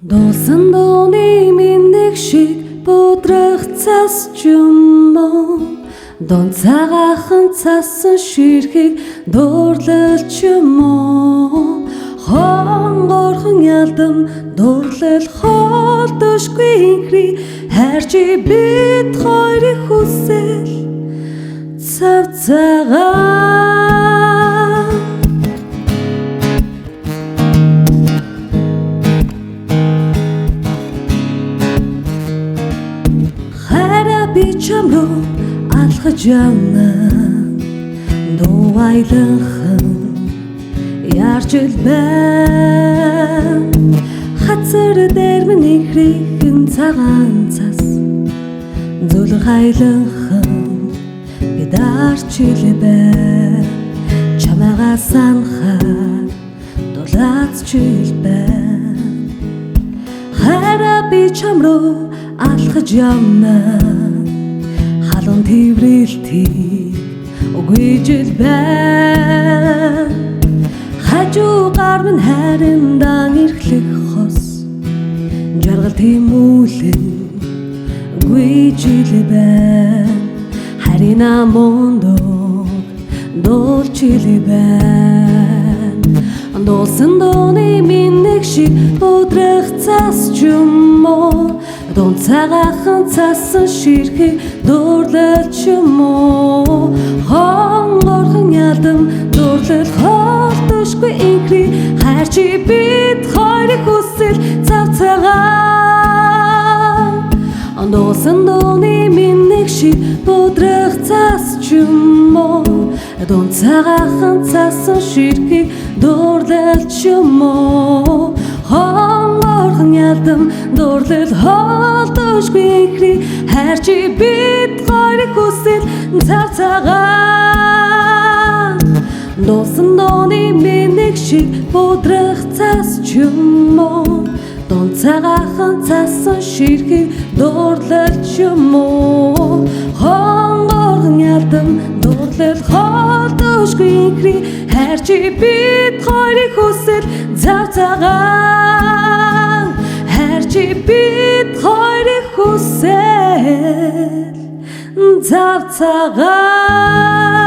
Дуусан дууны минь шиг бодрох цас ч юм уу Дон цагаахан цасан ширхийг дуурлал ч юм уу Хонгорхон ялдам дуурлал холдошгүй инхри хайрчи бид хоёрыг хүсэл цав цагаан Би чамруу алхаж явна дуайланхан яарч л байна хацар дээр минь ихрийн цагаан цас зүлэг хайланхан би дарч л байна чамайгаа санахаар дулаац ч л байна хараа би чамруу алхаж явна халуун тэврэлтийг үгүй жил байна хажуугаар минь хайрандаа эрхлэх хос жаргал тэмүүлэн үгүй жил байна харина мондог дуулж л байна дуусан дууны минь шиг бодрох цас ч юм уу Дон цагаахан цасан ширхийг дуурлал ч юм уу Хонгорхон ялдам дуурлал холдошгүй инхри хайрчи бид хоёрыг хүсэл цав цагаан Дуусан дууны минь шиг бодрох цас ч юм уу Дон цагаахан цасан ширхийг дуурлал ч юм уу Хонгорхон ялдам дуурлал холдошгүй инхри хайрчи бид хоёрыг хүсэл цав цагаан Дуусан дууны минь шиг бодрох цас ч юм уу Дон цагаахан цасан ширхийг дуурлал ч юм уу Хонгорхон ялдам дуурлал холдошгүй инхри хайрчи бид хоёрыг хүсэл цав цагаан хайрчи бид хоёрыг хүсэл цав цагаан